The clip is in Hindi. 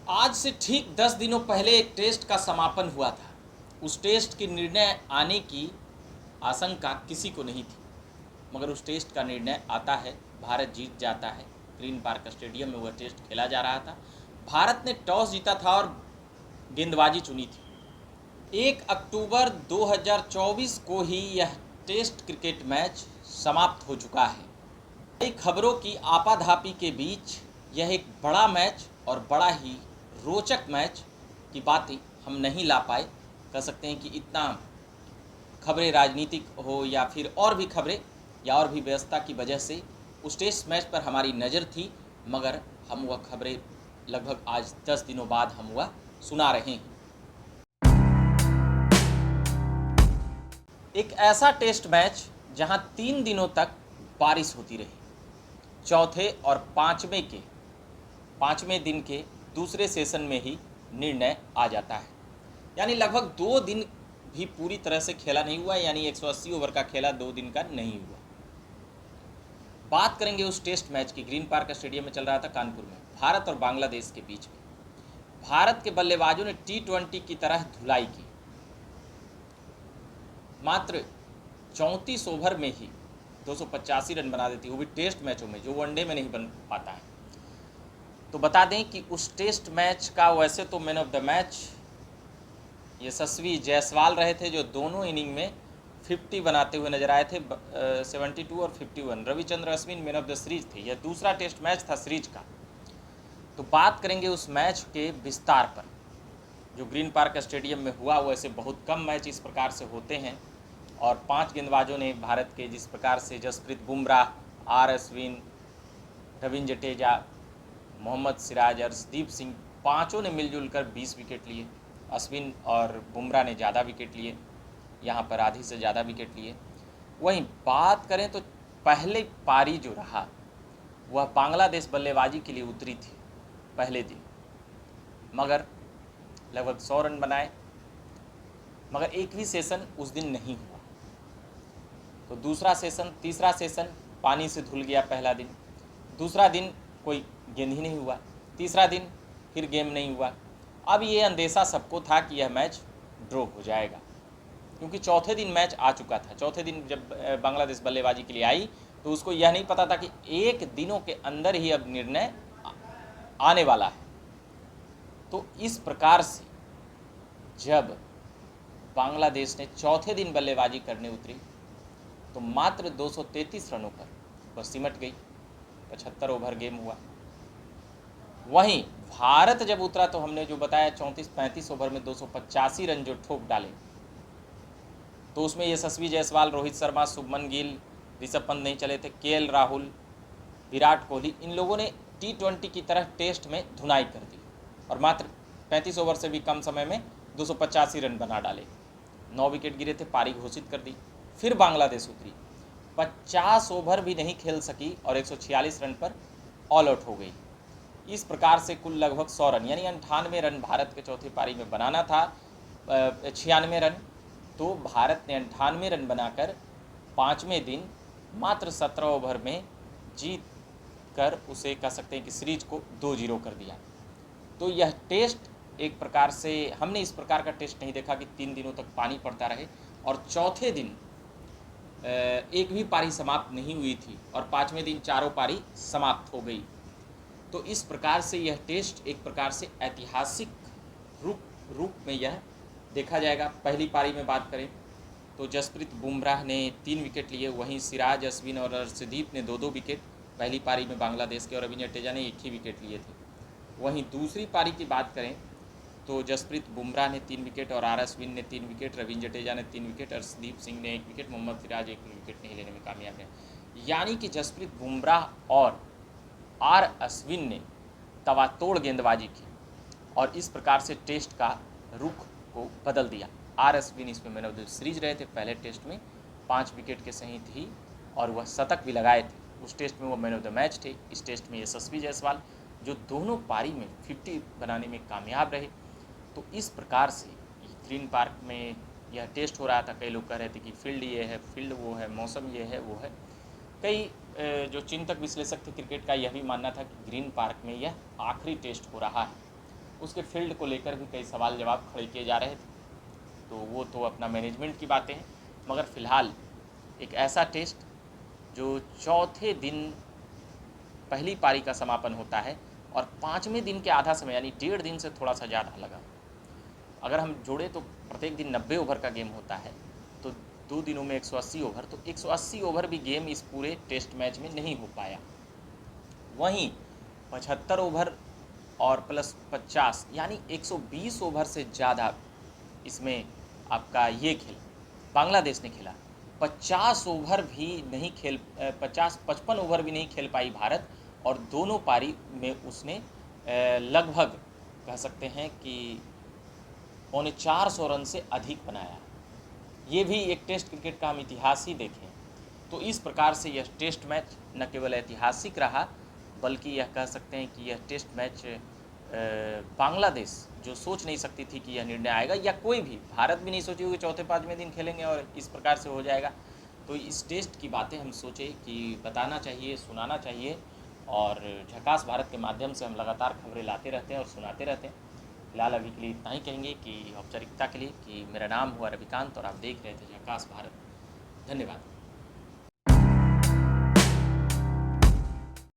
आज से ठीक 10 दिनों पहले एक टेस्ट का समापन हुआ था। उस टेस्ट के निर्णय आने की आशंका किसी को नहीं थी, मगर उस टेस्ट का निर्णय आता है, भारत जीत जाता है। ग्रीन पार्क स्टेडियम में वह टेस्ट खेला जा रहा था। भारत ने टॉस जीता था और गेंदबाजी चुनी थी। 1 अक्टूबर 2024 को ही यह टेस्ट क्रिकेट मैच समाप्त हो चुका है। कई खबरों की आपाधापी के बीच यह एक बड़ा मैच और बड़ा ही रोचक मैच की बातें हम नहीं ला पाए। कह सकते हैं कि इतना खबरें राजनीतिक हो या फिर और भी खबरें या और भी व्यस्तता की वजह से उस टेस्ट मैच पर हमारी नज़र थी, मगर हम वह खबरें लगभग आज 10 दिनों बाद हम वह सुना रहे हैं। एक ऐसा टेस्ट मैच जहां 3 दिनों तक बारिश होती रही। चौथे और पाँचवें दिन के दूसरे सेशन में ही निर्णय आ जाता है। यानी लगभग 2 दिन भी पूरी तरह से खेला नहीं हुआ, यानी 180 ओवर का खेला 2 दिन का नहीं हुआ। बात करेंगे उस टेस्ट मैच की। ग्रीन पार्क स्टेडियम में चल रहा था कानपुर में, भारत और बांग्लादेश के बीच में। भारत के बल्लेबाजों ने T20 की तरह धुलाई की। मात्र 34 ओवर में ही 285 रन बना देती, वो भी टेस्ट मैचों में, जो वनडे में नहीं बन पाता है। तो बता दें कि उस टेस्ट मैच का वैसे तो मैन ऑफ द मैच यशस्वी जायसवाल रहे थे, जो दोनों इनिंग में 50 बनाते हुए नजर आए थे। 72 और 51। Ravichandra Ashwin man of the series थे। यह दूसरा टेस्ट मैच था सीरीज का। तो बात करेंगे उस मैच के विस्तार पर। जो ग्रीन पार्क स्टेडियम में हुआ, वैसे बहुत कम मैच इस प्रकार से होते हैं, और 5 गेंदबाजों ने भारत के, जिस प्रकार से जसप्रीत बुमराह, आर अश्विन, रविंद्र जडेजा, मोहम्मद सिराज, अर्शदीप सिंह, पाँचों ने मिलजुल कर 20 विकेट लिए। अश्विन और बुमराह ने ज़्यादा विकेट लिए, यहाँ पर आधी से ज़्यादा विकेट लिए। वहीं बात करें तो पहले पारी जो रहा वह बांग्लादेश बल्लेबाजी के लिए उतरी थी पहले दिन, मगर लगभग 100 रन बनाए, मगर एक भी सेशन उस दिन नहीं हुआ। तो दूसरा सेशन, तीसरा सेशन पानी से धुल गया पहला दिन। दूसरा दिन कोई गेंद ही नहीं हुआ। तीसरा दिन फिर गेम नहीं हुआ। अब ये अंदेशा सबको था कि यह मैच ड्रॉ हो जाएगा, क्योंकि चौथे दिन मैच आ चुका था। चौथे दिन जब बांग्लादेश बल्लेबाजी के लिए आई तो उसको यह नहीं पता था कि 1 दिनों के अंदर ही अब निर्णय आने वाला है। तो इस प्रकार से जब बांग्लादेश ने चौथे दिन बल्लेबाजी करने उतरी तो मात्र 233 रनों पर वह सिमट गई। 75 ओवर गेम हुआ। वहीं भारत जब उतरा तो हमने जो बताया 34-35 ओवर में 285 रन जो ठोक डाले, तो उसमें यशस्वी जायसवाल, रोहित शर्मा, शुभमन गिल, ऋषभ पंत नहीं चले थे, KL राहुल, विराट कोहली, इन लोगों ने T20 की तरह टेस्ट में धुनाई कर दी और मात्र 35 ओवर से भी कम समय में 285 रन बना डाले। 9 विकेट गिरे थे, पारी घोषित कर दी। फिर बांग्लादेश उतरी, 50 ओवर भी नहीं खेल सकी और 146 रन पर ऑल आउट हो गई। इस प्रकार से कुल लगभग 100 रन, यानी 98 रन भारत के चौथी पारी में बनाना था। 96 रन, तो भारत ने 98 रन बनाकर 5वें दिन मात्र 17 ओवर में जीत कर उसे कह सकते हैं कि सीरीज को 2-0 कर दिया। तो यह टेस्ट एक प्रकार से, हमने इस प्रकार का टेस्ट नहीं देखा कि 3 दिनों तक पानी पड़ता रहे और चौथे दिन एक भी पारी समाप्त नहीं हुई थी और 5वें दिन चारों पारी समाप्त हो गई। तो इस प्रकार से यह टेस्ट एक प्रकार से ऐतिहासिक रूप में यह देखा जाएगा। पहली पारी में बात करें तो जसप्रीत बुमराह ने 3 विकेट लिए, वहीं सिराज, अश्विन और अर्शदीप ने 2-2 विकेट पहली पारी में बांग्लादेश के, और रविंद्र जडेजा ने 1 ही विकेट लिए थे। वहीं दूसरी पारी की बात करें तो जसप्रीत बुमराह ने 3 विकेट और आर अश्विन ने 3 विकेट, रविंद्र जडेजा ने 3 विकेट, अर्शदीप सिंह ने 1 विकेट, मोहम्मद सिराज 1 विकेट नहीं लेने में कामयाब है। यानी कि जसप्रीत बुमराह और आर अश्विन ने तवातोड़ गेंदबाजी की और इस प्रकार से टेस्ट का रुख को बदल दिया। आर अश्विन इसमें मैन ऑफ द सीरीज रहे थे। पहले टेस्ट में 5 विकेट के सही थी और वह शतक भी लगाए थे। उस टेस्ट में वो मैन ऑफ द मैच थे। इस टेस्ट में यशस्वी जायसवाल, जो दोनों पारी में 50 बनाने में कामयाब रहे। तो इस प्रकार से ग्रीन पार्क में यह टेस्ट हो रहा था। कई लोग कह रहे थे कि फील्ड ये है, फील्ड वो है, मौसम ये है, वो है। कई जो चिंतक विश्लेषक थे क्रिकेट का, यह भी मानना था कि ग्रीन पार्क में यह आखिरी टेस्ट हो रहा है उसके फील्ड को लेकर भी कई सवाल जवाब खड़े किए जा रहे थे, तो वो तो अपना मैनेजमेंट की बातें हैं। मगर फ़िलहाल एक ऐसा टेस्ट जो चौथे दिन पहली पारी का समापन होता है और पाँचवें दिन के आधा समय यानी 1.5 दिन से थोड़ा सा ज़्यादा लगा। अगर हम जोड़े तो प्रत्येक दिन 90 ओवर का गेम होता है, तो 2 दिनों में 180 ओवर, तो 180 ओवर भी गेम इस पूरे टेस्ट मैच में नहीं हो पाया। वहीं 75 ओवर और प्लस 50 यानी 120 ओवर से ज़्यादा इसमें आपका ये खेल बांग्लादेश ने खेला। 50 ओवर भी नहीं खेल 55 ओवर भी नहीं खेल पाई भारत, और दोनों पारी में उसने लगभग कह सकते हैं कि 450 रन से अधिक बनाया। ये भी एक टेस्ट क्रिकेट का हम इतिहास ही देखें तो इस प्रकार से यह टेस्ट मैच न केवल ऐतिहासिक रहा, बल्कि यह कह सकते हैं कि यह टेस्ट मैच बांग्लादेश जो सोच नहीं सकती थी कि यह निर्णय आएगा, या कोई भी भारत भी नहीं सोची होगी चौथे पाँचवें दिन खेलेंगे और इस प्रकार से हो जाएगा। तो इस टेस्ट की बातें हम सोचे कि बताना चाहिए, सुनाना चाहिए, और झकास भारत के माध्यम से हम लगातार खबरें लाते रहते हैं और सुनाते रहते हैं। फिलहाल अभी के लिए इतना ही कहेंगे कि औपचारिकता के लिए कि मेरा नाम हुआ रविकांत और आप देख रहे थे झकास भारत। धन्यवाद।